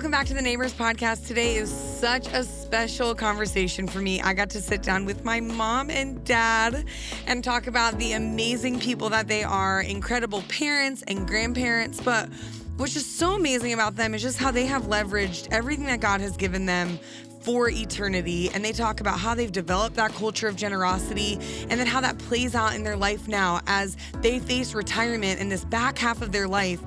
Welcome back to the Neighbors Podcast. Today is such a special conversation for me. I got to sit down with my mom and dad and talk about the amazing people that they are, incredible parents and grandparents. But what's just so amazing about them is just how they have leveraged everything that God has given them for eternity. And they talk about how they've developed that culture of generosity and then how that plays out in their life now as they face retirement in this back half of their life.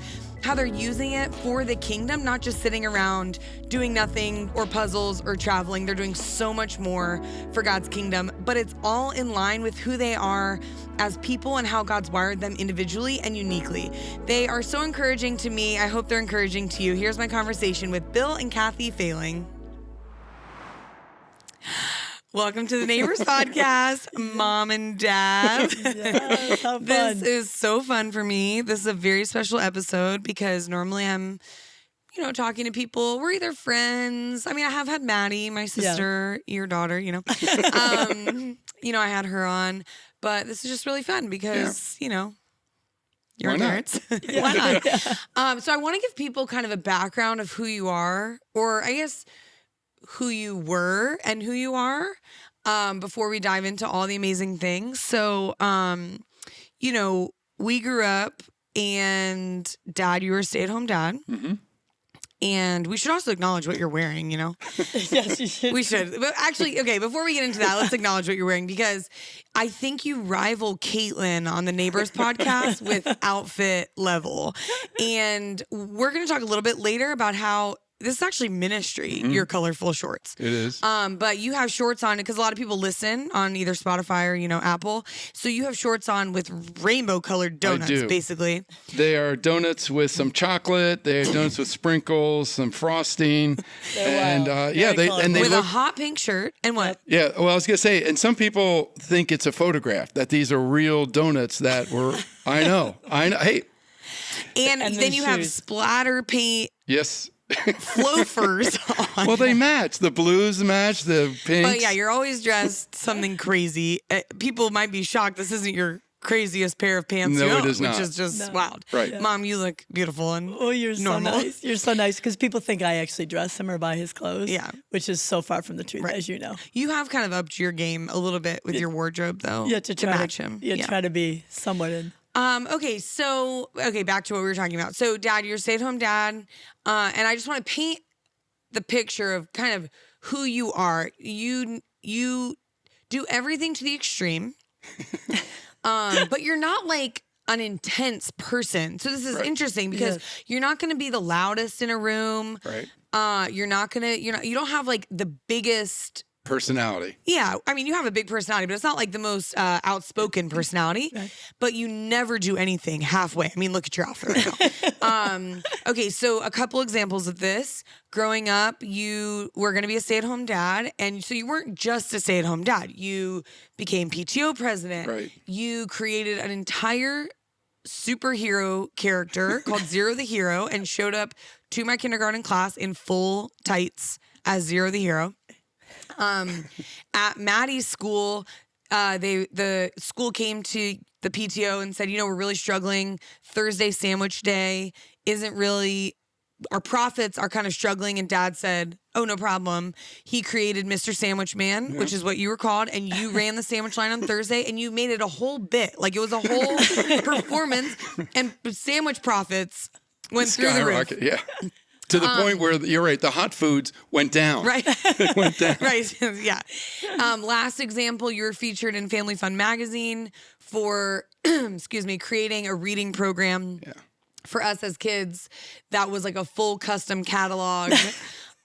How they're using it for the kingdom, not just sitting around doing nothing or puzzles or traveling. They're doing so much more for God's kingdom, but it's all in line with who they are as people and how God's wired them individually and uniquely. They are so encouraging to me. I hope they're encouraging to you. Here's my conversation with Bill and Kathy Failing. Welcome to the Neighbors Podcast, Mom and Dad. Yes, how fun. This is so fun for me. This is a very special episode because normally I'm, talking to people. We're either friends. I mean, I have had Maddie, my sister, your daughter, I had her on. But this is just really fun because, you're Why parents. Why not? So I want to give people kind of a background of who you are, or I guess who you were and who you are, before we dive into all the amazing things. So, we grew up and Dad, you were a stay-at-home dad. Mm-hmm. And we should also acknowledge what you're wearing, Yes, you should. We should. But actually, okay, before we get into that, let's acknowledge what you're wearing because I think you rival Caitlin on the Neighbors Podcast with outfit level. And we're going to talk a little bit later about how this is actually ministry, your colorful shorts. It is. But you have shorts on because a lot of people listen on either Spotify or, Apple. So you have shorts on with rainbow colored donuts, basically. They are donuts with some chocolate. They are donuts with sprinkles, some frosting. And they with look, a hot pink shirt and what? Yeah, well, I was going to say, and some people think it's a photograph, that these are real donuts that were, I know. Hey. And then you have splatter paint. Yes. Loafers on. Well, they match. The blues match, the pinks. But yeah, you're always dressed something crazy. People might be shocked. This isn't your craziest pair of pants. No, it is not. Which is just wild. Right. Yeah. Mom, you look beautiful and you're normal. So nice. You're so nice because people think I actually dress him or buy his clothes. Yeah. Which is so far from the truth, as you know. You have kind of upped your game a little bit with your wardrobe, though. Yeah, to match him. Try to be somewhat in. Okay, back to what we were talking about. So, Dad, you're a stay-at-home dad, and I just want to paint the picture of kind of who you are. You do everything to the extreme, but you're not like an intense person. So this is interesting because you're not going to be the loudest in a room. Right. You don't have like the biggest personality. Yeah. I mean, you have a big personality, but it's not like the most outspoken personality, but you never do anything halfway. I mean, look at your outfit right now. Okay. So a couple examples of this. Growing up, you were going to be a stay-at-home dad. And so you weren't just a stay-at-home dad. You became PTO president. Right. You created an entire superhero character called Zero the Hero and showed up to my kindergarten class in full tights as Zero the Hero. At Maddie's school, the school came to the PTO and said, we're really struggling. Thursday sandwich day isn't really, our profits are kind of struggling. And Dad said, oh, no problem. He created Mr. Sandwich Man, which is what you were called. And you ran the sandwich line on Thursday and you made it a whole bit. Like it was a whole performance and sandwich profits went through the roof. Yeah. To the point where, you're right, the hot foods went down. Right. It went down. Right. Yeah. Last example, you were featured in Family Fun magazine for, creating a reading program for us as kids. That was like a full custom catalog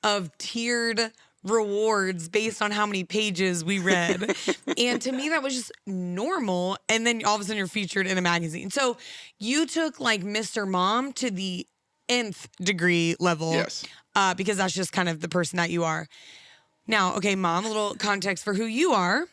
of tiered rewards based on how many pages we read. And to me, that was just normal. And then all of a sudden you're featured in a magazine. So you took like Mr. Mom to the nth degree level. Yes. Because that's just kind of the person that you are. Now, okay, Mom, a little context for who you are.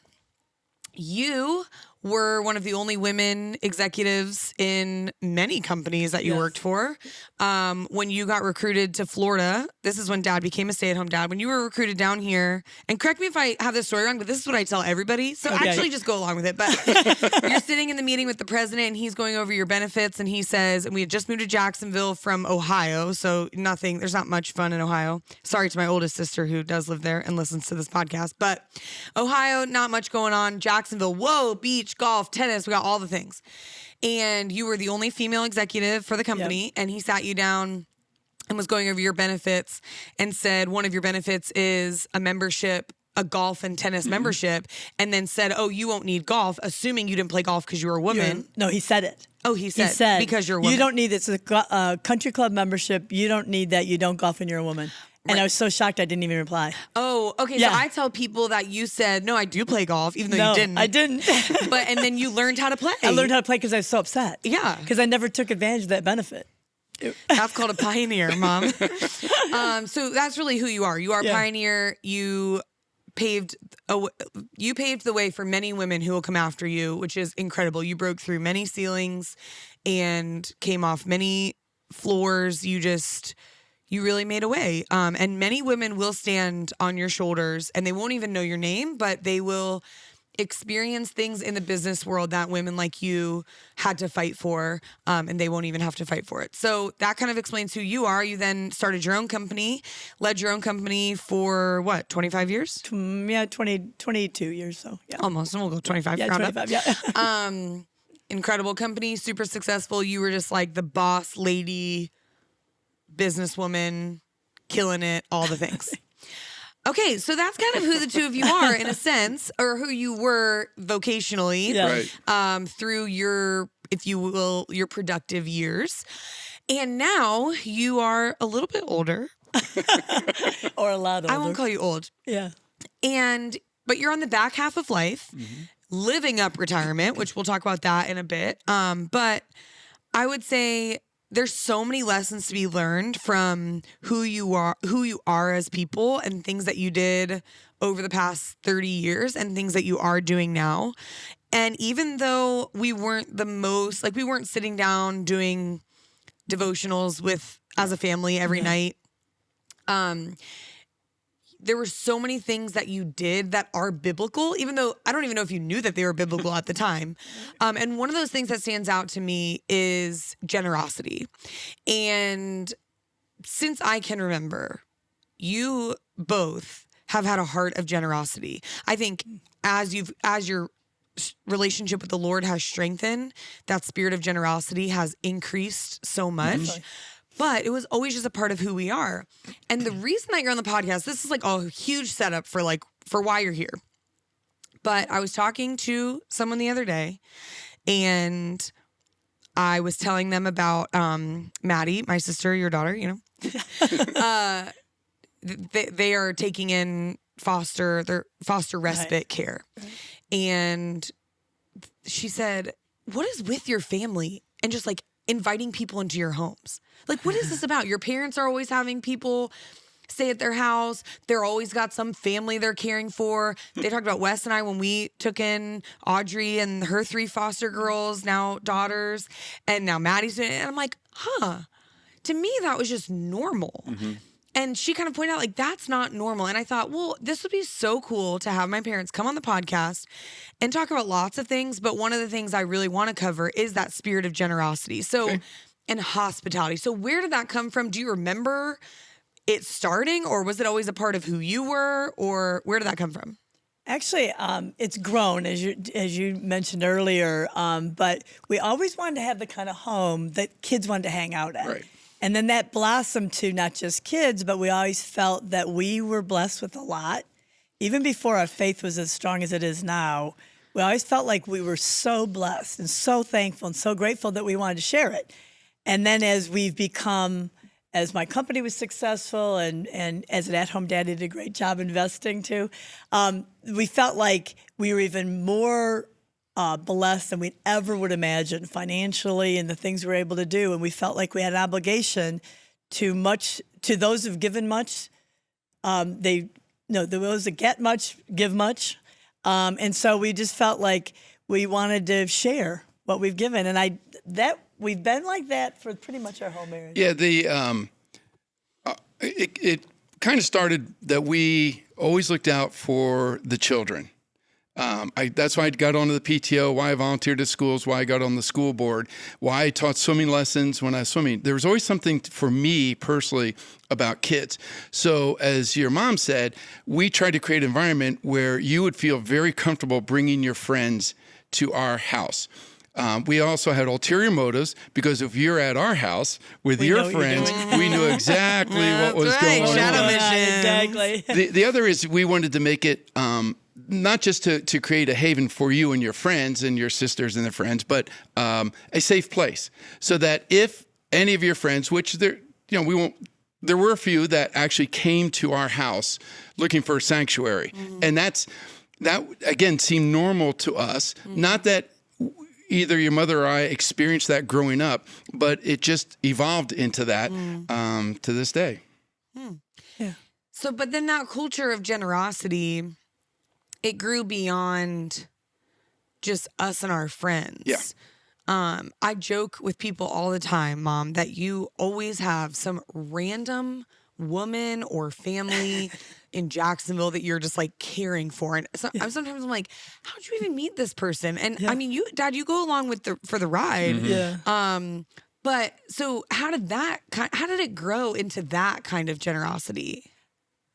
You were one of the only women executives in many companies that you worked for. When you got recruited to Florida, this is when Dad became a stay-at-home dad. When you were recruited down here, and correct me if I have this story wrong, but this is what I tell everybody. So actually just go along with it. But you're sitting in the meeting with the president and he's going over your benefits and he says, and we had just moved to Jacksonville from Ohio. So there's not much fun in Ohio. Sorry to my oldest sister who does live there and listens to this podcast. But Ohio, not much going on. Jacksonville, whoa, beach, golf, tennis, we got all the things. And you were the only female executive for the company, and he sat you down and was going over your benefits and said one of your benefits is a membership, a golf and tennis membership, and then said, oh, you won't need golf, assuming you didn't play golf because you were a woman. No, he said it. Oh, he said because you're a woman. You don't need it. It's a country club membership. You don't need that. You don't golf and you're a woman. And I was so shocked I didn't even reply. Oh, okay. Yeah. So I tell people that you said, no, I do play golf, even though you didn't. I didn't. And then you learned how to play. I learned how to play because I was so upset. Yeah. Because I never took advantage of that benefit. That's called a pioneer, Mom. So that's really who you are. You are a pioneer. You paved the way for many women who will come after you, which is incredible. You broke through many ceilings and came off many floors. You really made a way. And many women will stand on your shoulders and they won't even know your name, but they will experience things in the business world that women like you had to fight for, and they won't even have to fight for it. So that kind of explains who you are. You then started your own company, led your own company for what, 25 years? 22 years. So yeah. Almost. And we'll go 25. Yeah, 25, yeah. Incredible company, super successful. You were just like the boss lady, businesswoman, killing it, all the things. Okay, so that's kind of who the two of you are in a sense, or who you were vocationally through your, if you will, your productive years. And now you are a little bit older. Or a lot older. I won't call you old. Yeah. But you're on the back half of life, living up retirement, which we'll talk about that in a bit. But I would say there's so many lessons to be learned from who you are as people and things that you did over the past 30 years and things that you are doing now. And even though we weren't we weren't sitting down doing devotionals as a family every night, there were so many things that you did that are biblical, even though I don't even know if you knew that they were biblical at the time. And one of those things that stands out to me is generosity. And since I can remember, you both have had a heart of generosity. I think as your relationship with the Lord has strengthened, that spirit of generosity has increased so much. But it was always just a part of who we are. And the reason that you're on the podcast, this is like a huge setup for why you're here. But I was talking to someone the other day and I was telling them about Maddie, my sister, your daughter, they are taking in foster respite care. And she said, what is with your family and just like inviting people into your homes? Like, what is this about? Your parents are always having people stay at their house. They're always got some family they're caring for. They talked about Wes and I when we took in Audrey and her 3 foster girls, now daughters, and now Maddie's doing it. And I'm like, to me, that was just normal. And she kind of pointed out, like, that's not normal. And I thought, well, this would be so cool to have my parents come on the podcast and talk about lots of things. But one of the things I really want to cover is that spirit of generosity. So, and hospitality. So where did that come from? Do you remember it starting, or was it always a part of who you were, or where did that come from? Actually, it's grown, as you mentioned earlier, but we always wanted to have the kind of home that kids wanted to hang out at. Right. And then that blossomed to not just kids, but we always felt that we were blessed with a lot. Even before our faith was as strong as it is now, we always felt like we were so blessed and so thankful and so grateful that we wanted to share it. And then as my company was successful and as an at-home dad did a great job investing too, we felt like we were even more blessed than we ever would imagine financially and the things we were able to do. And we felt like we had an obligation to those who've given much. Those that get much, give much. And so we just felt like we wanted to share what we've given. And we've been like that for pretty much our whole marriage. Yeah, it kind of started that we always looked out for the children. That's why I got onto the PTO, why I volunteered at schools, why I got on the school board, why I taught swimming lessons when I was swimming. There was always something for me personally about kids. So as your mom said, we tried to create an environment where you would feel very comfortable bringing your friends to our house. We also had ulterior motives because if you're at our house with your friends, we knew exactly what was going on. Shadow mission. Exactly. The other is we wanted to make it not just to create a haven for you and your friends and your sisters and their friends, but a safe place so that if any of your friends, which there were a few that actually came to our house looking for a sanctuary, and that again seemed normal to us. Not that either your mother or I experienced that growing up, but it just evolved into that to this day. Yeah. So, but then that culture of generosity, it grew beyond just us and our friends. Yeah. I joke with people all the time, Mom, that you always have some random woman or family in Jacksonville that you're just like caring for. And so sometimes I'm like, how'd you even meet this person? And I mean, Dad, you go along for the ride. Yeah. But so how did it grow into that kind of generosity?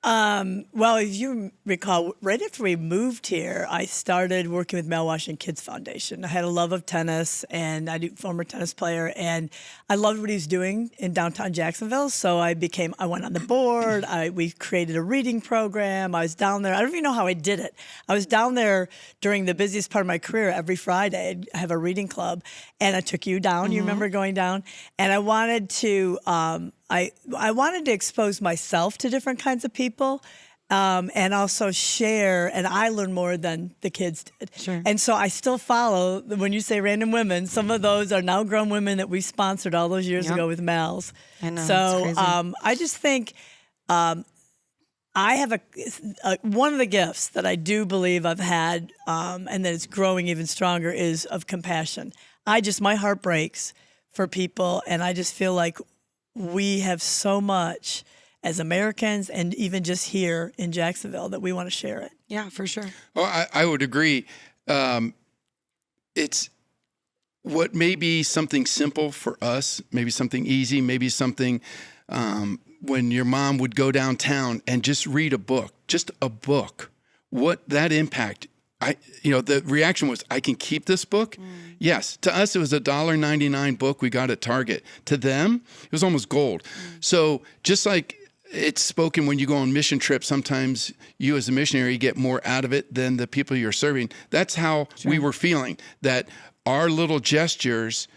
Well, if you recall, right after we moved here, I started working with Mel Washington Kids Foundation. I had a love of tennis, and I do former tennis player, and I loved what he was doing in downtown Jacksonville. So I went on the board. We created a reading program. I was down there. I don't even know how I did it. I was down there during the busiest part of my career. Every Friday, I'd have a reading club, and I took you down. You remember going down, and I wanted to. I wanted to expose myself to different kinds of people and also share, and I learned more than the kids did. Sure. And so I still follow, when you say random women, some of those are now grown women that we sponsored all those years ago with Mel's. I know, So it's crazy. I just think I have one of the gifts that I do believe I've had and that it's growing even stronger is of compassion. My heart breaks for people, and I just feel like we have so much as Americans and even just here in Jacksonville that we want to share it. Yeah, for sure. Well, I would agree. It's what may be something simple for us, maybe something easy, maybe something when your mom would go downtown and just read a book, what that impact. The reaction was, I can keep this book? Yes. To us, it was a $1.99 book we got at Target. To them, it was almost gold. So just like it's spoken when you go on mission trips, sometimes you as a missionary get more out of it than the people you're serving. That's how we were feeling, that our little gestures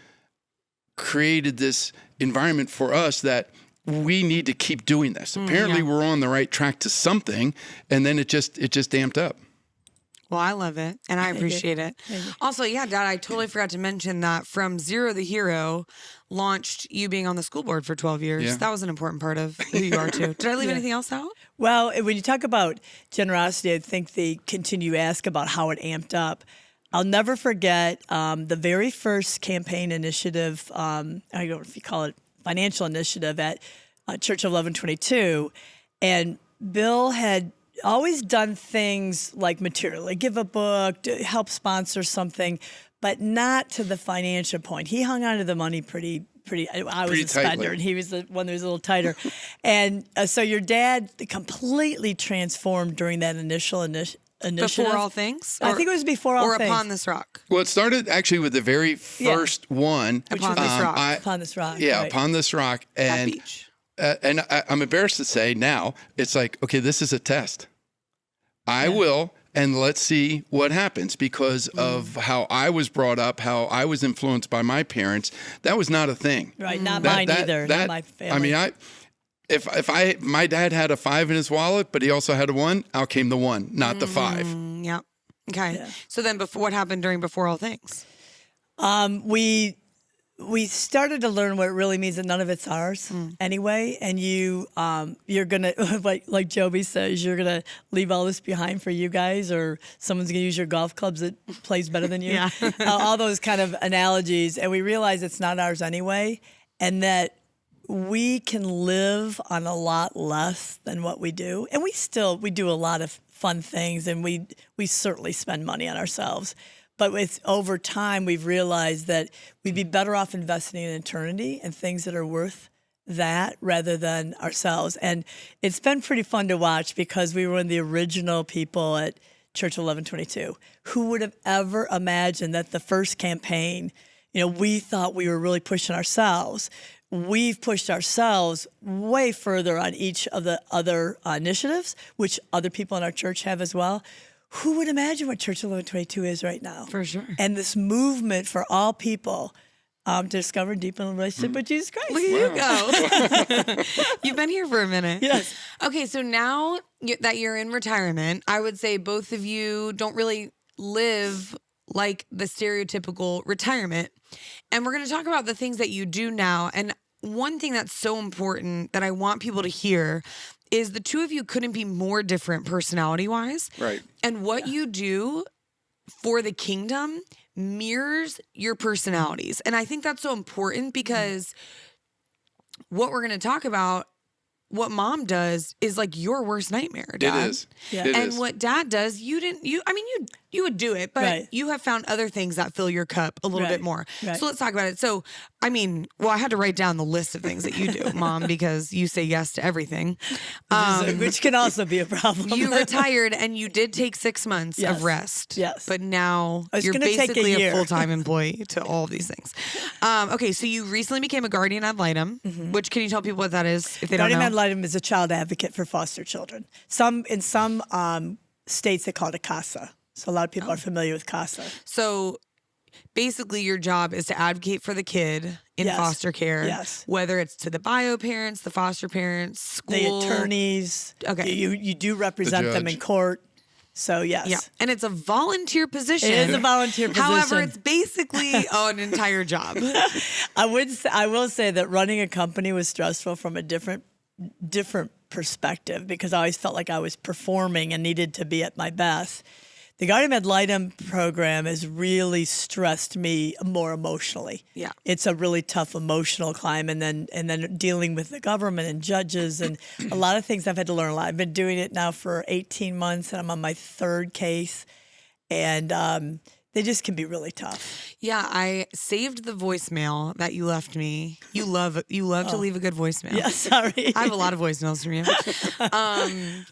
created this environment for us that we need to keep doing this. Apparently, we're on the right track to something, and then it just amped up. Well, I love it, and I appreciate it. Also, Dad, I totally forgot to mention that From Zero to Hero launched you being on the school board for 12 years. Yeah. That was an important part of who you are, too. Did I leave anything else out? Well, when you talk about generosity, I think they continue to ask about how it amped up. I'll never forget the very first campaign initiative, I don't know if you call it financial initiative at Church of 1122, and Bill had always done things like material, like give a book, help sponsor something, but not to the financial point. He hung on to the money pretty. I was a spender, and he was the one that was a little tighter. And so your dad completely transformed during that initial initiative. Before All Things? I think it was Before All Things. Or Upon This Rock. Well, it started actually with the very first one. Upon This Rock. Upon This Rock. Yeah, right. Upon This Rock. That And beach. And I'm embarrassed to say now, it's like, okay, this is a test. I will, and let's see what happens because of how I was brought up, how I was influenced by my parents. That was not a thing. Right, not mine either, not my family. I mean, if my dad had a 5 in his wallet, but he also had a 1, out came the 1, not the 5. Yeah. Okay. Yeah. So then what happened during Before All Things? we started to learn what it really means that none of it's ours anyway. And you're gonna like Joby says, you're gonna leave all this behind for you guys, or someone's gonna use your golf clubs that plays better than you. Yeah. All those kind of analogies, and we realize it's not ours anyway, and that we can live on a lot less than what we do. And we do a lot of fun things, and we certainly spend money on ourselves. But over time, we've realized that we'd be better off investing in eternity and things that are worth that rather than ourselves. And it's been pretty fun to watch because we were one of the original people at Church 1122. Who would have ever imagined that the first campaign, we thought we were really pushing ourselves. We've pushed ourselves way further on each of the other initiatives, which other people in our church have as well. Who would imagine what Church 1122 is right now? For sure. And this movement for all people to discover and deepen a relationship with Jesus Christ. Look at you go. You've been here for a minute. Yes. Okay, so now that you're in retirement, I would say both of you don't really live like the stereotypical retirement. And we're going to talk about the things that you do now. And one thing that's so important that I want people to hear is the two of you couldn't be more different personality-wise. Right. And what you do for the kingdom mirrors your personalities. And I think that's so important because what we're going to talk about, what mom does is like your worst nightmare, Dad. It is. Yeah. It And is. what Dad does, you would do it, but Right. you have found other things that fill your cup a little Right. bit more. Right. So let's talk about it. So, I had to write down the list of things that you do, Mom, because you say yes to everything. Which can also be a problem. You retired and you did take 6 months Yes. of rest. Yes. But now It's you're gonna take a basically a year. full-time employee to all of these things. Okay, so you recently became a guardian ad litem, which can you tell people what that is if they Guardian don't ad know? litem is a child advocate for foster children. In some states, they call it a CASA. So a lot of people are familiar with CASA. So basically your job is to advocate for the kid in Yes. foster care, Yes. whether it's to the bio parents, the foster parents, school. The attorneys. Okay. You do represent them in judge. court. So, yes. Yeah, and it's a volunteer position. It is a volunteer position. However, it's basically an entire job. I will say that running a company was stressful from a different perspective because I always felt like I was performing and needed to be at my best. The Guardian Ad Litem program has really stressed me more emotionally. Yeah. It's a really tough emotional climb, and then dealing with the government and judges and a lot of things I've had to learn a lot. I've been doing it now for 18 months, and I'm on my third case, and they just can be really tough. Yeah, I saved the voicemail that you left me. You love to leave a good voicemail. Yeah, sorry. I have a lot of voicemails from you.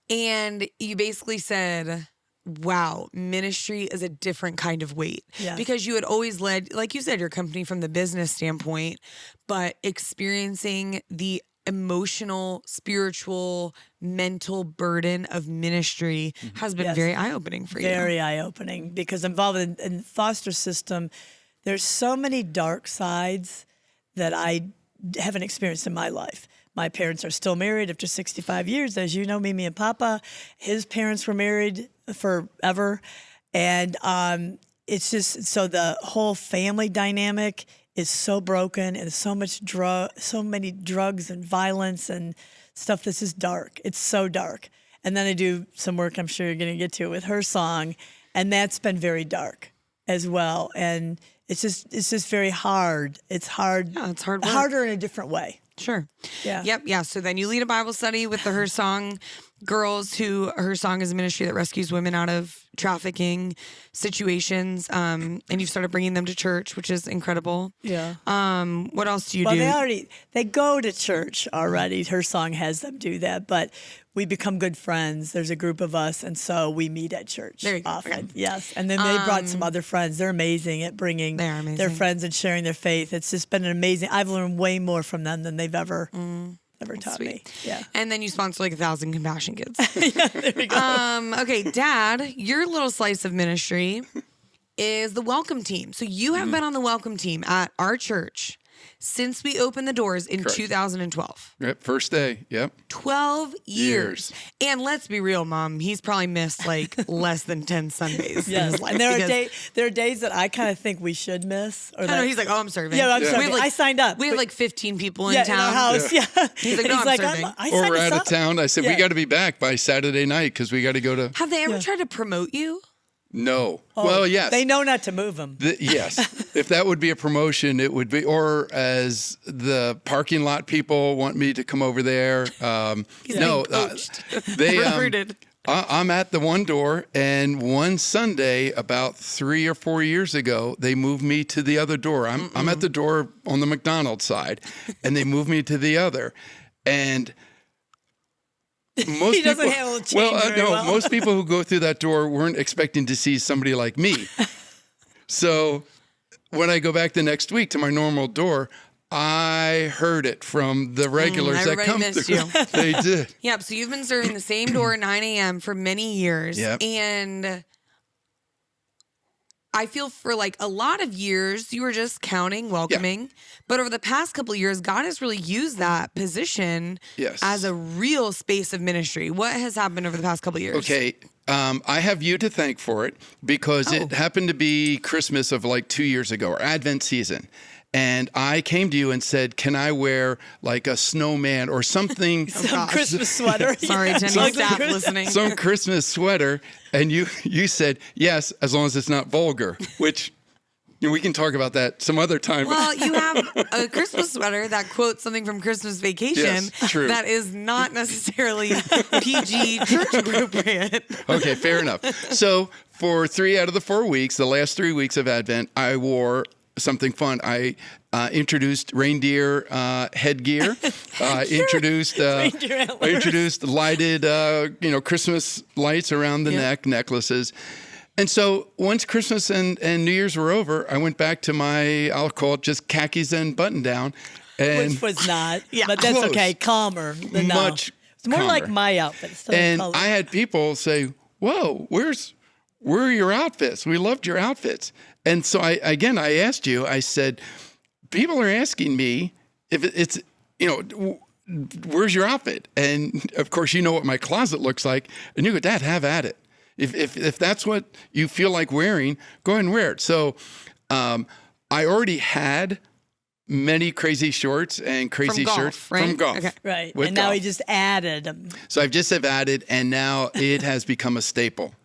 And you basically said, wow, ministry is a different kind of weight. Yes. Because you had always led, like you said, your company from the business standpoint, but experiencing the emotional, spiritual, mental burden of ministry has been Yes. very eye-opening for you. Very eye-opening because involved in the foster system, there's so many dark sides that I haven't experienced in my life. My parents are still married after 65 years. As you know, Mimi and Papa, his parents were married forever. And it's just, so the whole family dynamic is so broken, and so many drugs and violence and stuff that's just dark. It's so dark. And then I do some work, I'm sure you're going to get to, with her song, and that's been very dark as well. And it's just very hard. It's hard. Yeah, it's hard work. Harder in a different way. Sure. Yeah. Yep. Yeah. So then you lead a Bible study with the Her Song girls, her song is a ministry that rescues women out of trafficking situations. And you've started bringing them to church, which is incredible. Yeah. What else do you Well, do? they go to church already. Her song has them do that, but we become good friends. There's a group of us, and so we meet at church There you go. often. Okay. Yes, and then they brought some other friends. They're amazing at bringing They are amazing. their friends and sharing their faith. It's just been an amazing. I've learned way more from them than they've ever taught me. Sweet. Yeah. And then you sponsor like 1,000 compassion kids. There we go. Okay, Dad, your little slice of ministry is the welcome team. So you have been on the welcome team at our church since we opened the doors in Correct. 2012. Yep, first day. Yep. 12 years. And let's be real, Mom. He's probably missed like less than 10 Sundays. in Yes, his life and there because- are days that I kind of think we should miss. Or I know, he's like, oh, I'm serving. Yeah, I'm Yeah. serving. We have I signed up. We have but- like 15 people in yeah, town. in our house. Yeah. He's like, And no, I'm serving. I Or signed we're us out of up. town. I said, we Yeah. got to be back by Saturday night because we got to go to. Have they ever tried to promote you? No. Oh, Well, yes. They know not to move them. Yes. If that would be a promotion, it would be, or as the parking lot people want me to come over there. He's No, being coached. they Recruited. I'm at the one door, and one Sunday about 3 or 4 years ago, they moved me to the other door. I'm at the door on the McDonald's side, and they moved me to the other, and most He doesn't people, handle the change very well. most people who go through that door weren't expecting to see somebody like me. So when I go back the next week to my normal door, I heard it from the regulars that everybody come missed through. you. They did. Yep. So you've been serving the same door at 9 a.m. for many years. Yep. And I feel for like a lot of years, you were just counting, welcoming. But over the past couple of years, God has really used that position Yes. as a real space of ministry. What has happened over the past couple of years? Okay. I have you to thank for it because it happened to be Christmas of like 2 years ago or Advent season. And I came to you and said, can I wear like a snowman or something, Some Christmas sweater. Sorry, Jenny Ugly staff Christmas- listening. some Christmas sweater? And you said, yes, as long as it's not vulgar, which we can talk about that some other time. Well, you have a Christmas sweater that quotes something from Christmas Vacation Yes, true. that is not necessarily PG church appropriate. Okay, fair enough. So for 3 out of the 4 weeks, the last 3 weeks of Advent, I wore something fun. I introduced reindeer headgear. I introduced lighted Christmas lights around the neck, necklaces. And so once Christmas and New Year's were over, I went back to my, I'll call it just khakis and button down. And Which was not. Yeah. But that's Close. okay. Calmer than now. Much It's more like calmer. my outfit. It's still in And color. I had people say, whoa, where are your outfits? We loved your outfits. And so I asked you, I said, people are asking me if it's, where's your outfit? And of course, you know what my closet looks like. And you go, Dad, have at it. If that's what you feel like wearing, go ahead and wear it. So I already had many crazy shorts and crazy golf, shirts right? from golf. Okay. Right. with And now golf. he just added them. So I've just have added, and now it has become a staple.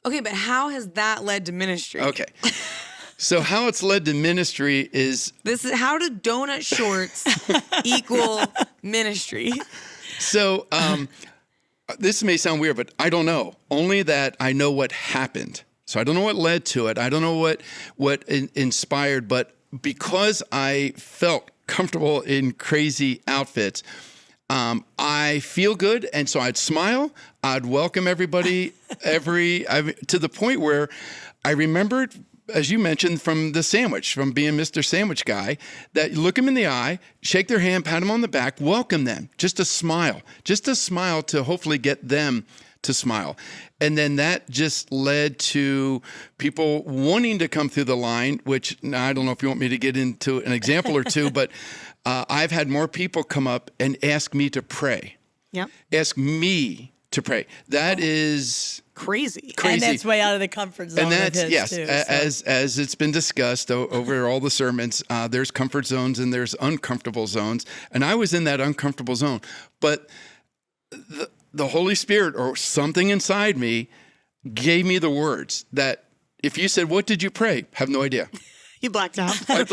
Okay, but how has that led to ministry? Okay. So how it's led to ministry is, This is how do donut shorts equal ministry? so this may sound weird, but I don't know. Only that I know what happened. So I don't know what led to it. I don't know what inspired, but because I felt comfortable in crazy outfits, I feel good, and so I'd smile. I'd welcome everybody to the point where I remembered, as you mentioned, from the sandwich, from being Mr. Sandwich Guy, that you look them in the eye, shake their hand, pat them on the back, welcome them. Just a smile to hopefully get them to smile. And then that just led to people wanting to come through the line, which now, I don't know if you want me to get into an example or two, but I've had more people come up and ask me to pray. Yep. Ask me to pray. That is Crazy. crazy. And that's way out of the comfort zone And that's, of his, yes, too. So. as it's been discussed over all the sermons, there's comfort zones and there's uncomfortable zones. And I was in that uncomfortable zone. But the Holy Spirit or something inside me gave me the words that if you said, what did you pray? Have no idea. You blacked out. But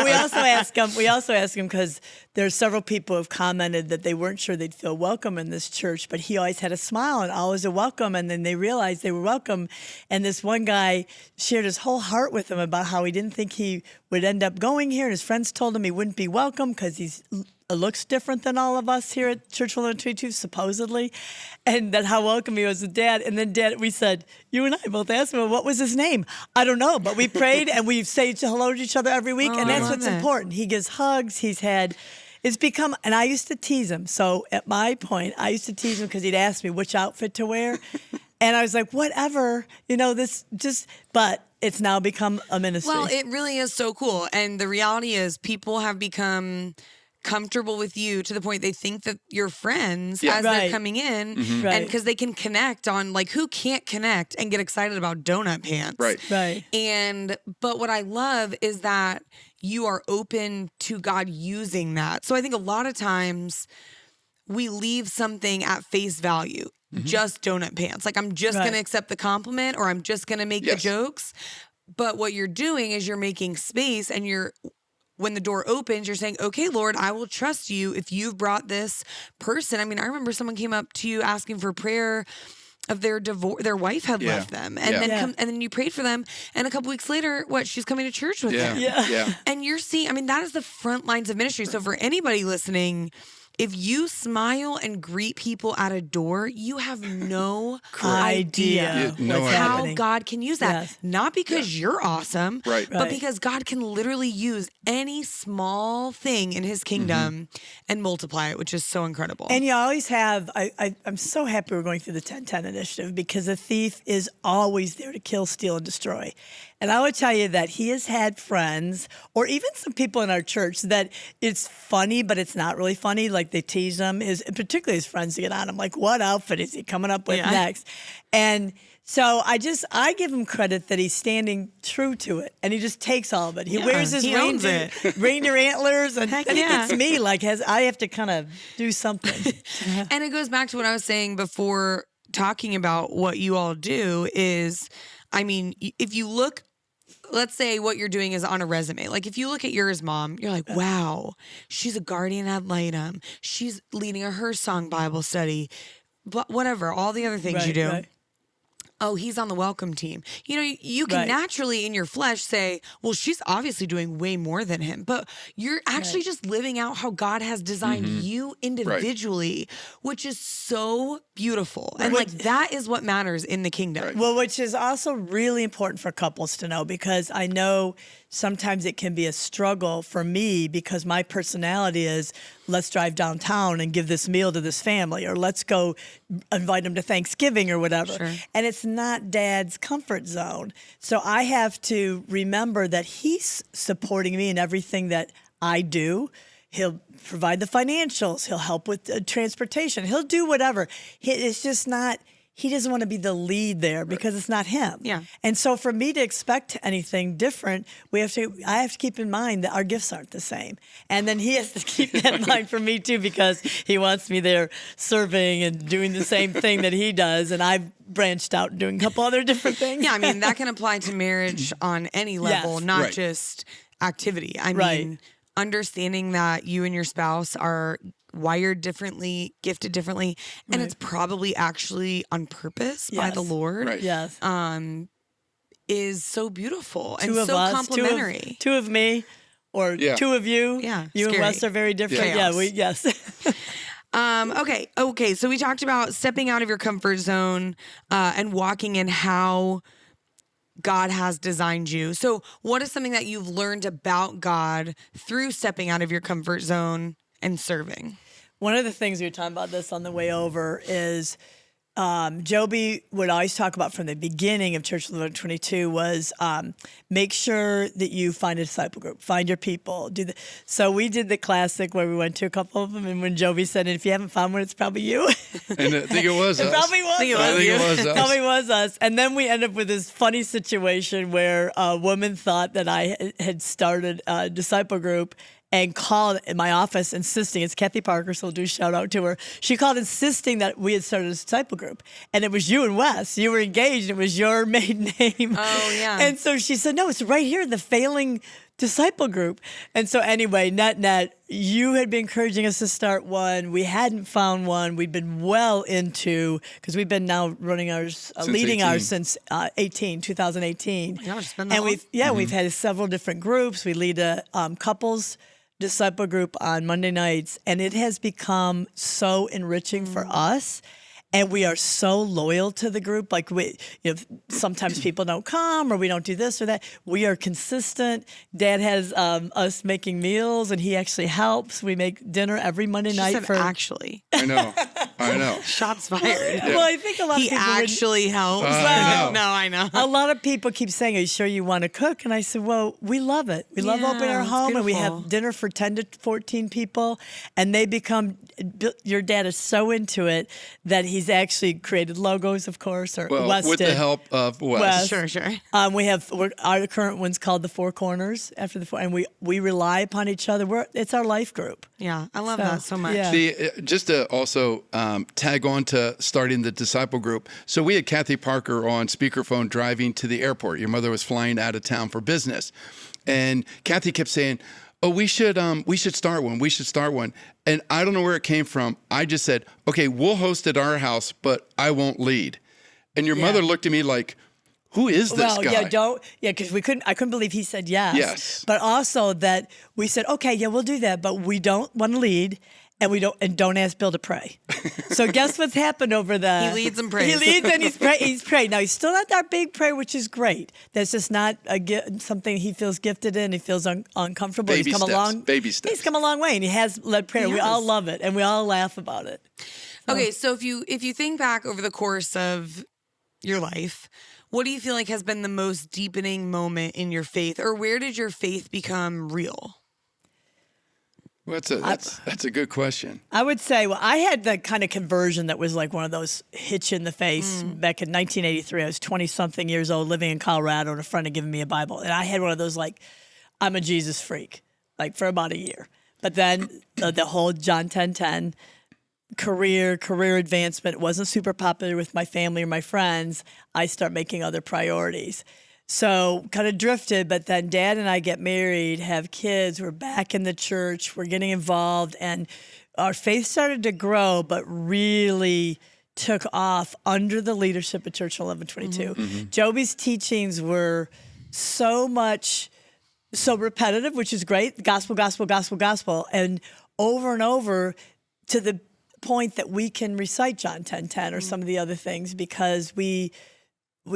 we also ask him. We also ask him because there's several people who have commented that they weren't sure they'd feel welcome in this church, but he always had a smile and always a welcome. And then they realized they were welcome. And this one guy shared his whole heart with him about how he didn't think he would end up going here, and his friends told him he wouldn't be welcome because he's looks different than all of us here at Church 122, supposedly, and that how welcome he was with Dad. And then Dad, we said, you and I both asked him, well, what was his name? I don't know, but we prayed and we say hello to each other every week, and I that's love what's it. important. He gives hugs. It's become, and I used to tease him. So at my point, I used to tease him because he'd ask me which outfit to wear. And I was like, whatever, but it's now become a ministry. Well, it really is so cool. And the reality is people have become comfortable with you to the point they think that you're friends as they're coming in. And because they can connect on, like, who can't connect and get excited about donut pants. Right. But what I love is that you are open to God using that. So I think a lot of times we leave something at face value, just donut pants. Like, I'm just going to accept the compliment, or I'm just going to make the jokes. But what you're doing is you're making space, and when the door opens, you're saying, okay, Lord, I will trust you if you've brought this person. I mean, I remember someone came up to you asking for prayer of their divorce. Their wife had left them, and then you prayed for them. And a couple weeks later, she's coming to church with them. And you're seeing, I mean, that is the front lines of ministry. So for anybody listening, if you smile and greet people at a door, you have no idea how God can use that. Not because you're awesome, but because God can literally use any small thing in his kingdom and multiply it, which is so incredible. And you always have, I'm so happy we're going through the 10-10 initiative, because the thief is always there to kill, steal, and destroy. And I would tell you that he has had friends, or even some people in our church, that it's funny, but it's not really funny. Like, they tease him, particularly his friends, to get on him. Like, what outfit is he coming up with next? And so I give him credit that he's standing true to it, and he just takes all of it. He wears his reindeer antlers, and then he gets me. Like, I have to kind of do something. And it goes back to what I was saying before, talking about what you all do is, I mean, if you look, let's say what you're doing is on a resume. Like, if you look at yours, Mom, you're like, wow, she's a guardian ad litem. She's leading a Song Bible study, but whatever, all the other things you do. Oh, he's on the welcome team. You know, you can naturally in your flesh say, well, she's obviously doing way more than him. But you're actually just living out how God has designed you individually, which is so beautiful. And like, that is what matters in the kingdom. Well, which is also really important for couples to know, because I know sometimes it can be a struggle for me, because my personality is, let's drive downtown and give this meal to this family, or let's go invite them to Thanksgiving or whatever. And it's not Dad's comfort zone. So I have to remember that he's supporting me in everything that I do. He'll provide the financials. He'll help with transportation. He'll do whatever. It's just not... He doesn't want to be the lead there, because it's not him. And so for me to expect anything different, I have to keep in mind that our gifts aren't the same. And then he has to keep that in mind for me too, because he wants me there serving and doing the same thing that he does. And I've branched out and doing a couple other different things. Yeah, I mean, that can apply to marriage on any level, not just activity. I mean, understanding that you and your spouse are wired differently, gifted differently, and it's probably actually on purpose by the Lord. Is so beautiful and so complimentary. Two of me, or two of you. You and Wes are very different. Okay. So we talked about stepping out of your comfort zone and walking in how God has designed you. So what is something that you've learned about God through stepping out of your comfort zone and serving? One of the things we were talking about this on the way over is Joby would always talk about from the beginning of Church 1122 was make sure that you find a disciple group, find your people. So we did the classic where we went to a couple of them, and when Joby said, if you haven't found one, it's probably you. And I think it was us. Probably was. Us. Probably was us. And then we ended up with this funny situation where a woman thought that I had started a disciple group, and called in my office insisting, it's Kathy Parker, so I'll do a shout out to her. She called insisting that we had started a disciple group. And it was you and Wes. You were engaged. It was your maiden name. Oh, yeah. And so she said, no, it's right here, the failing disciple group. And so anyway, net, you had been encouraging us to start one. We hadn't found one. We'd been well into, because we've been now running ours, leading ours since 2018. Yeah, it's been that long. We've had several different groups. We lead a couples disciple group on Monday nights, and it has become so enriching for us. And we are so loyal to the group. Like sometimes people don't come or we don't do this or that. We are consistent. Dad has us making meals and he actually helps. We make dinner every Monday night said actually. I know. Shots fired. Well, I think a lot of He people actually helps. I know. No, I know. a lot of people keep saying, "Are you sure you want to cook?" And I said, "Well, we love it. We love opening our it's home, and we beautiful. have dinner for 10 to 14 people, and they become. Your dad is so into it that he's actually created logos, of course, or Well, Wes with the did. help of Wes. Wes. Sure. We have our current one's called the Four Corners after the four, and we rely upon each other. It's our life group. Yeah, I love that so much. Yeah. Just to also tag on to starting the disciple group. So we had Kathy Parker on speakerphone driving to the airport. Your mother was flying out of town for business. And Kathy kept saying, "Oh, we should start one. We should start one." And I don't know where it came from. I just said, "Okay, we'll host at our house, but I won't lead." And your mother looked at me like, "Who is this guy?" Because I couldn't believe he said yes. Yes. But also that we said, okay, yeah, we'll do that, but we don't want to lead. And don't ask Bill to pray. So guess what's happened over the... He leads and prays. He leads and he's prayed. Now, he's still not our big prayer, which is great. That's just not something he feels gifted in. He feels uncomfortable. Baby steps. He's come a long way, and he has led prayer. We all love it, and we all laugh about it. Okay, so if you think back over the course of your life, what do you feel like has been the most deepening moment in your faith, or where did your faith become real? Well, that's a good question. I would say, I had the kind of conversion that was like one of those hitch in the face back in 1983. I was 20-something years old living in Colorado, and a friend had given me a Bible. And I had one of those, like, I'm a Jesus freak, like for about a year. But then the whole John 10:10 career advancement wasn't super popular with my family or my friends. I start making other priorities. So kind of drifted, but then Dad and I get married, have kids, we're back in the church, we're getting involved, and our faith started to grow, but really took off under the leadership of Church 1122. Joby's teachings were so repetitive, which is great, gospel, and over to the point that we can recite John 10:10 or some of the other things because we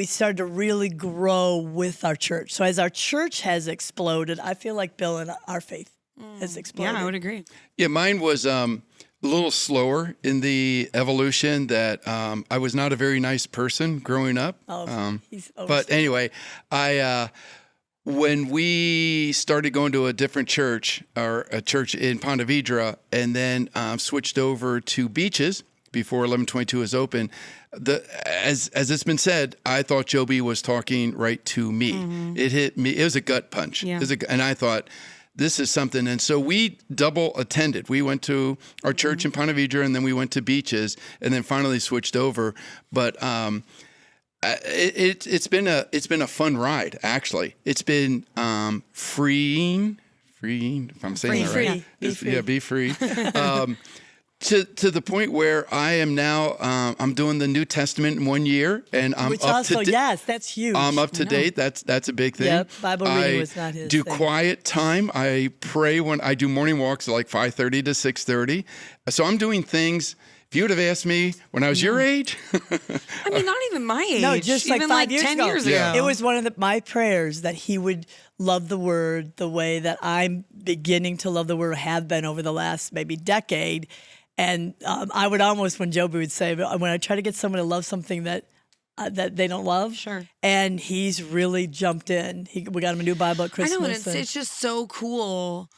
started to really grow with our church. So as our church has exploded, I feel like Bill and our faith has exploded. Yeah, I would agree. Yeah, mine was a little slower in the evolution that I was not a very nice person growing up. But anyway, when we started going to a different church, or a church in Ponte Vedra, and then switched over to Beaches before 1122 was open, as it's been said, I thought Joby was talking right to me. It hit me. It was a gut punch. Yeah. And I thought, this is something. And so we double attended. We went to our church in Ponte Vedra, and then we went to Beaches, and then finally switched over. But it's been a fun ride, actually. It's been freeing, if I'm saying that right. Be free. Yeah, be free. To the point where I am now, I'm doing the New Testament in 1 year, and I'm Which up also, to yes, that's huge. I'm up to date. That's a big thing. Yep, Bible reading I was not his do thing. quiet time. I pray when I do morning walks at like 5:30 to 6:30. So I'm doing things. If you would have asked me when I was your age, I mean, not even my age. No, just even like 5 years 10 ago. years Yeah. ago. It was one of my prayers that he would love the word the way that I'm beginning to love the word, have been over the last maybe decade. And I would almost, when Joby would say, when I try to get someone to love something that they don't love, Sure. And he's really jumped in. We got him a new Bible at Christmas. I know, and it's just so cool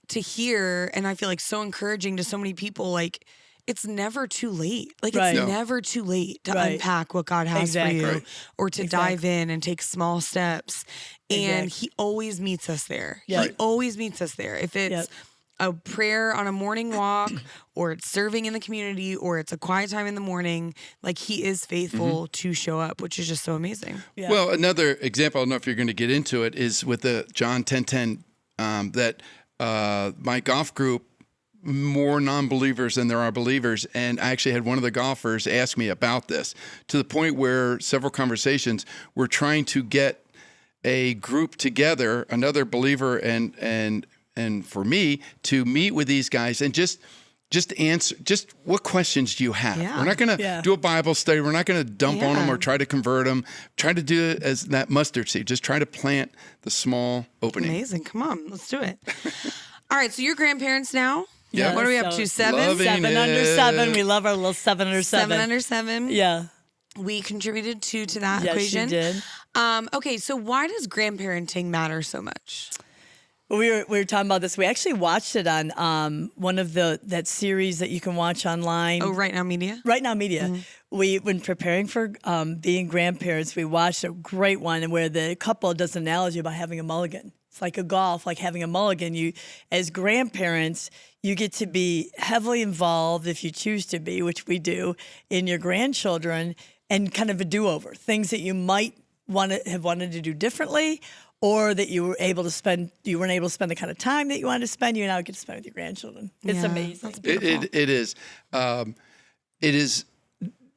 to hear, and I feel like so encouraging to so many people. Like, it's never too late. Like, Right. it's No. never too late to Right. unpack what God has Exactly. for you, Right. or to dive in and take small steps. And Exactly. He always meets us there. Yep. He always meets us there. If it's a prayer on a morning walk, or it's serving in the community, or it's a quiet time in the morning, like, He is faithful to show up, which is just so amazing. Yeah. well, another example, I don't know if you're going to get into it, is with the John 10:10, that my golf group, more non-believers than there are believers, and I actually had one of the golfers ask me about this, to the point where several conversations we're trying to get a group together, another believer and for me, to meet with these guys and just just answer. Just what questions do you have? Yeah. We're not going to do a Bible study. We're not going to dump on them or try to convert them. Try to do it as that mustard seed. Just try to plant the small opening. Amazing. Come on, let's do it. All right, so you're grandparents now. Yeah. What are we up to? 7? Loving 7 it. under 7. We love our little 7 under 7. 7 under 7. Yeah. We contributed 2 to that Yes, equation. you did. Okay, so why does grandparenting matter so much? Well, we were talking about this. We actually watched it on one of that series that you can watch online. Oh, Right Now Media? Right Now Media. When preparing for being grandparents, we watched a great one where the couple does an analogy about having a mulligan. It's like a golf, like having a mulligan. You, as grandparents, you get to be heavily involved, if you choose to be, which we do, in your grandchildren, and kind of a do-over. Things that you might have wanted to do differently, or that you weren't able to spend the kind of time that you wanted to spend. You now get to spend with your grandchildren. It's amazing. It is. It is.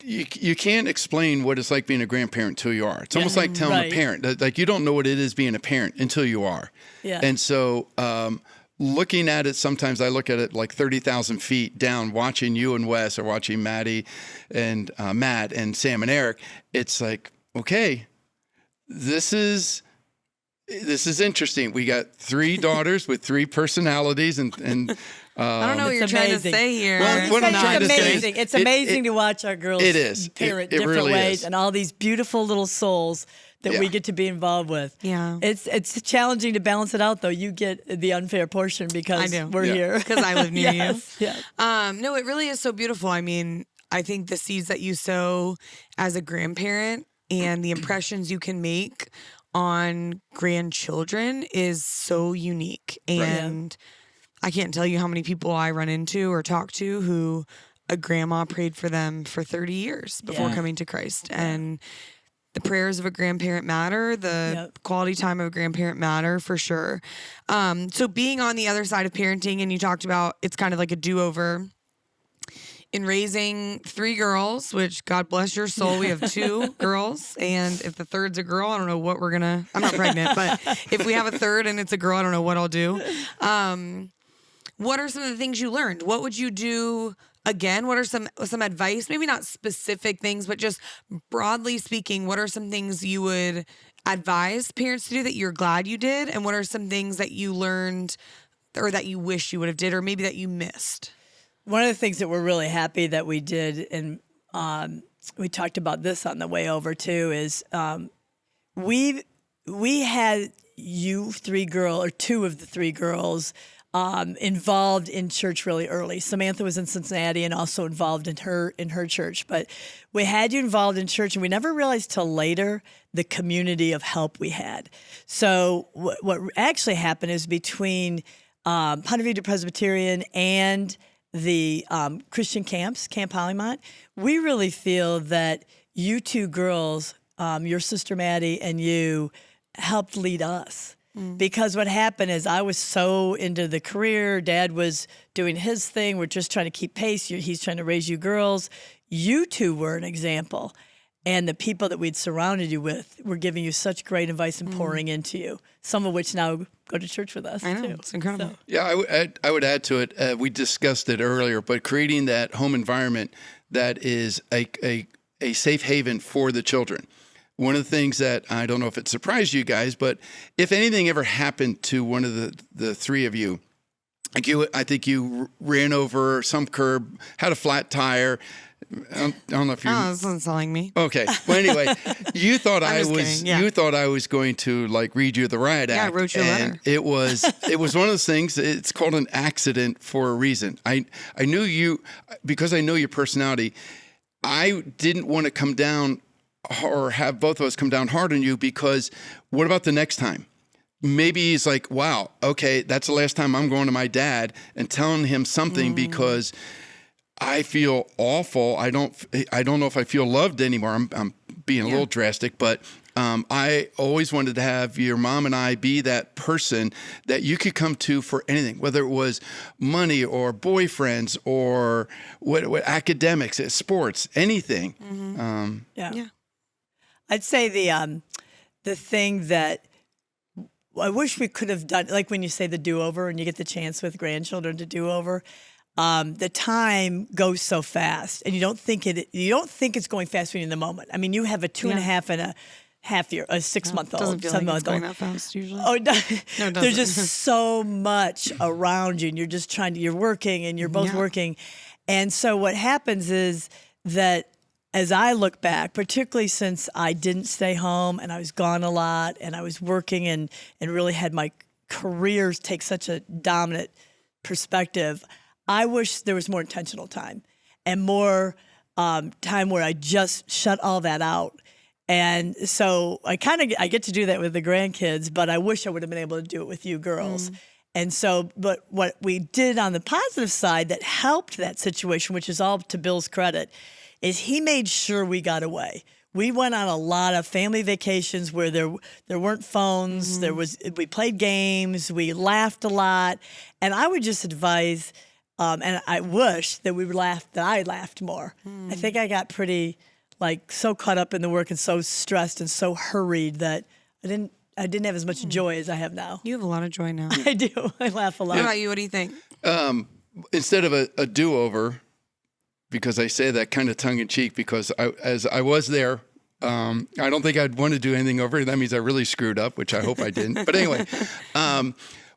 You can't explain what it's like being a grandparent until you are. It's almost like telling a parent. Like, you don't know what it is being a parent until you are. Yeah. And so looking at it, sometimes I look at it like 30,000 feet down, watching you and Wes, or watching Maddie and Matt and Sam and Eric. It's like, okay, this is interesting. We got 3 daughters with 3 personalities, and I don't know what you're trying to say here. Well, what I'm trying to say is, it's amazing to watch our girls parent different really ways, is. and all these beautiful little souls that we get to be involved with. Yeah. It's challenging to balance it out, though. You get the unfair portion because we're here. Because I live near you. Yeah. No, it really is so beautiful. I mean, I think the seeds that you sow as a grandparent and the impressions you can make on grandchildren is so unique. And I can't tell you how many people I run into or talk to who a grandma prayed for them for 30 years before coming to Christ. And the prayers of a grandparent matter. The quality time of a grandparent matter for sure. So being on the other side of parenting, and you talked about it's kind of like a do-over. In raising 3 girls, which God bless your soul, we have 2 girls. And if the third's a girl, I don't know what I'm not pregnant, but if we have a third and it's a girl, I don't know what I'll do. What are some of the things you learned? What would you do again? What are some advice? Maybe not specific things, but just broadly speaking, what are some things you would advise parents to do that you're glad you did? And what are some things that you learned or that you wish you would have did, or maybe that you missed? One of the things that we're really happy that we did, and we talked about this on the way over too, is we had you 3 girls, or 2 of the 3 girls, involved in church really early. Samantha was in Cincinnati and also involved in her church. But we had you involved in church, and we never realized till later the community of help we had. So what actually happened is between Ponte Vedra Presbyterian and the Christian camps, Camp Hollymont, we really feel that you 2 girls, your sister Maddie and you, helped lead us. Because what happened is I was so into the career. Dad was doing his thing. We're just trying to keep pace. He's trying to raise you girls. You 2 were an example. And the people that we'd surrounded you with were giving you such great advice and pouring into you, some of which now go to church with us, I know, too. it's incredible. So. Yeah, I would add to it. We discussed it earlier, but creating that home environment that is a safe haven for the children. One of the things that, I don't know if it surprised you guys, but if anything ever happened to one of the 3 of you, I think you ran over some curb, had a flat tire. I don't know if you. Oh, this isn't selling me. Okay. Well, anyway, you thought you thought I was going to like read you the riot act. Yeah, I wrote you a letter. And it was one of those things. It's called an accident for a reason. I knew you because I know your personality. I didn't want to come down or have both of us come down hard on you, because what about the next time? Maybe he's like, wow, okay, that's the last time I'm going to my dad and telling him something because I feel awful. I don't know if I feel loved anymore. I'm being a little drastic, but I always wanted to have your mom and I be that person that you could come to for anything, whether it was money or boyfriends or what academics, sports, anything. Yeah. I'd say the thing that I wish we could have done, like when you say the do-over and you get the chance with grandchildren to do over, the time goes so fast, and you don't think it's going fast when you're in the moment. I mean, you have a 2.5 and a half year, a 6-month-old, Doesn't feel like it's going that fast usually. Oh, no, No, it doesn't. there's just so much around you, and you're just you're working, and you're both working. And so what happens is that as I look back, particularly since I didn't stay home and I was gone a lot and I was working and really had my career take such a dominant perspective, I wish there was more intentional time and more time where I just shut all that out. And so I get to do that with the grandkids, but I wish I would have been able to do it with you girls. And so, but what we did on the positive side that helped that situation, which is all to Bill's credit, is he made sure we got away. We went on a lot of family vacations where there weren't phones. We played games. We laughed a lot. And I would just advise, and I wish that I laughed more. I think I got pretty so caught up in the work and so stressed and so hurried that I didn't have as much joy as I have now. You have a lot of joy now. I do. I laugh a lot. What about you? What do you think? Instead of a do-over, because I say that kind of tongue-in-cheek, because as I was there, I don't think I'd want to do anything over. That means I really screwed up, which I hope I didn't. But anyway,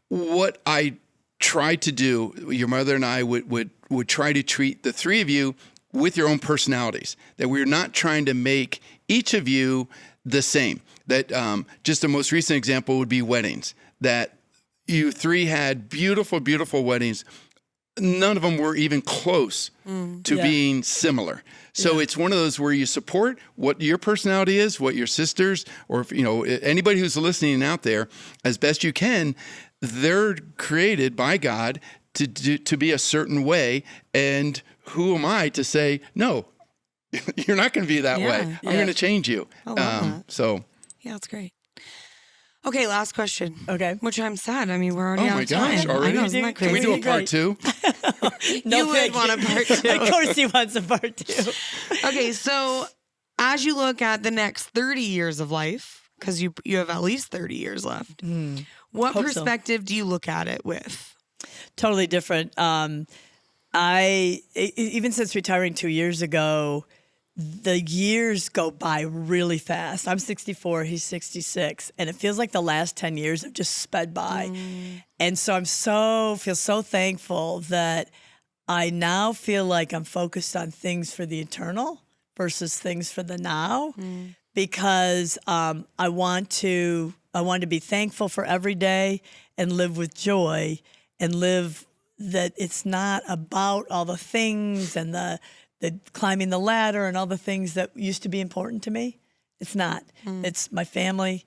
what I tried to do, your mother and I would try to treat the three of you with your own personalities, that we're not trying to make each of you the same. That just the most recent example would be weddings, that you three had beautiful, beautiful weddings. None of them were even close to being similar. So it's one of those where you support what your personality is, what your sisters, or anybody who's listening out there, as best you can. They're created by God to be a certain way, and who am I to say no? You're not going to be that way. I'm going to change you. I love that. So yeah, that's great. Okay, last question. Okay. Which I'm sad. I mean, we're already out of time. Oh my gosh, already? I know, isn't that Can we crazy? do a part two? No, You would want a part two. Of course he wants a part two. Okay, so as you look at the next 30 years of life, because you have at least 30 years left, what Hope so. perspective do you look at it with? Totally different. Even since retiring 2 years ago, the years go by really fast. I'm 64, he's 66, and it feels like the last 10 years have just sped by. And so feel so thankful that I now feel like I'm focused on things for the eternal versus things for the now, because I want to be thankful for every day and live with joy and live that it's not about all the things and the climbing the ladder and all the things that used to be important to me. It's not. It's my family,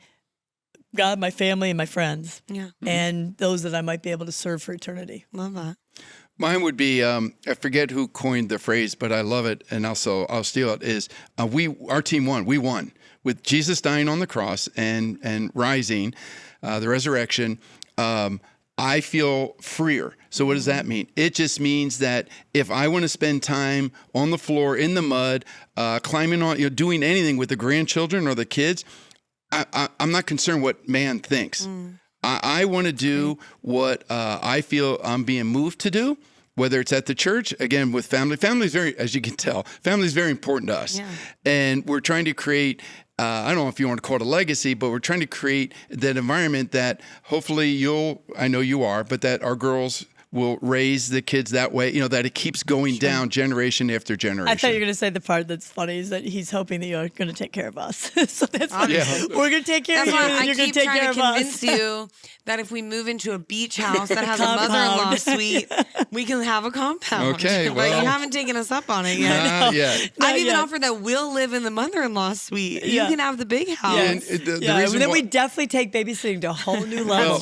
God, my family, and my friends. Yeah. And those that I might be able to serve for eternity. Love that. Mine would be, I forget who coined the phrase, but I love it, and also I'll steal it, is our team won. We won. With Jesus dying on the cross and rising, the resurrection, I feel freer. So what does that mean? It just means that if I want to spend time on the floor, in the mud, climbing on, doing anything with the grandchildren or the kids, I'm not concerned what man thinks. I want to do what I feel I'm being moved to do, whether it's at the church, again, with family. Family is very, as you can tell, family is very important to us. Yeah. And we're trying to create, I don't know if you want to call it a legacy, but we're trying to create that environment that hopefully I know you are, but that our girls will raise the kids that way, that it keeps going down generation after generation. I thought you were going to say the part that's funny is that he's hoping that you're going to take care of us. So that's we're going to take care of you, and you're going to take care of us. I keep trying to convince you that if we move into a beach house that has a mother-in-law suite, we can have a compound. Okay, well. But you haven't taken us up on it yet. Not yet. I've even offered that we'll live in the mother-in-law suite. You can have the big house. Yeah, and the reason then we definitely take babysitting to a whole new level.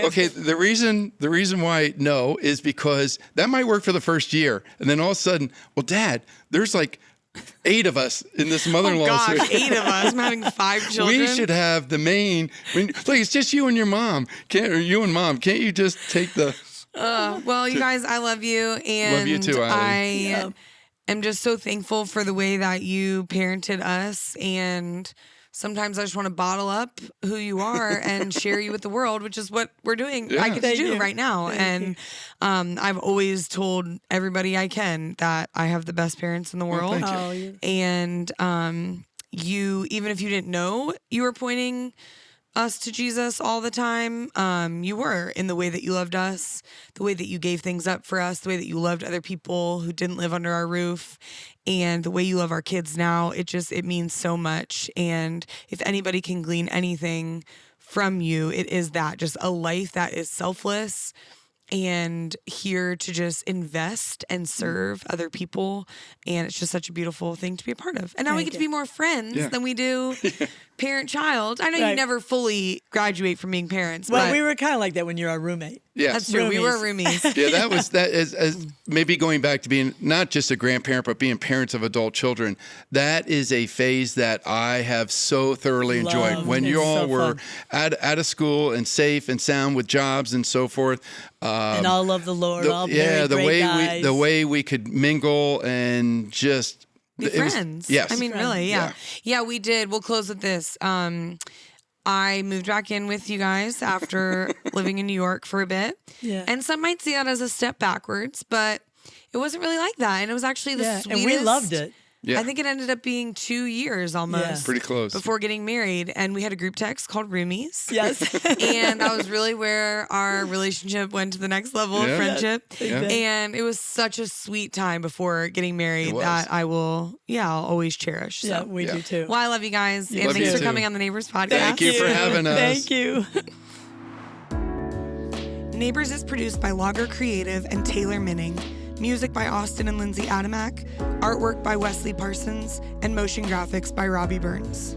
Okay, the reason why no is because that might work for the first year, and then all of a sudden, well, Dad, there's like 8 of us in this mother-in-law. Oh gosh, 8 of us. I'm having 5 children. We should have the main. Look, it's just you and your mom. You and Mom. Can't you just take the? Well, you guys, I love you, and love you too, I am just so thankful for the way that you parented us and sometimes I just want to bottle up who you are and share you with the world, which is what we're doing. Yeah. I get to Thank do you. right now. Thank And I've always told everybody I can that I have the best parents in the world. thank you. Oh, you. And you, even if you didn't know you were pointing us to Jesus all the time, you were, in the way that you loved us, the way that you gave things up for us, the way that you loved other people who didn't live under our roof, and the way you love our kids now. It means so much. And if anybody can glean anything from you, it is that, just a life that is selfless and here to just invest and serve other people. And it's just such a beautiful thing to be a part of. And now we Thank get to you. be more friends Yeah. than we do parent-child. I know you Right. never fully graduate from being parents, Well, but we were kind of like that when you're our roommate. Yes. that's true. We were roomies. Yeah, that is maybe going back to being not just a grandparent, but being parents of adult children. That is a phase that I have so thoroughly enjoyed. Loved. When It's you all so were fun. out of school and safe and sound with jobs and so forth. And all love the Lord. all very the great way guys. the way we could mingle and just Be it was- friends. yes. I mean, really, yeah. Yeah, we did. We'll close with this. I moved back in with you guys after living in New York for a bit. Yeah. And some might see that as a step backwards, but it wasn't really like that. And it was actually the Yeah, sweetest. and we loved it. Yeah. I think it ended up being 2 years almost. Yeah. Pretty close. Before getting married. And we had a group text called Roomies. Yes. And that was really where our relationship went to the next level of Yeah. friendship. Yeah. And it was such a sweet time before getting married It was. that I'll always cherish. So. Yeah, we Yeah. do too. Well, I love you guys. And Love thanks you for too. coming on the Neighbors podcast. Thank you for having us. Thank you. Neighbors is produced by Logger Creative and Taylor Minning. Music by Austin and Lindsay Adamak. Artwork by Wesley Parsons. And motion graphics by Robbie Burns.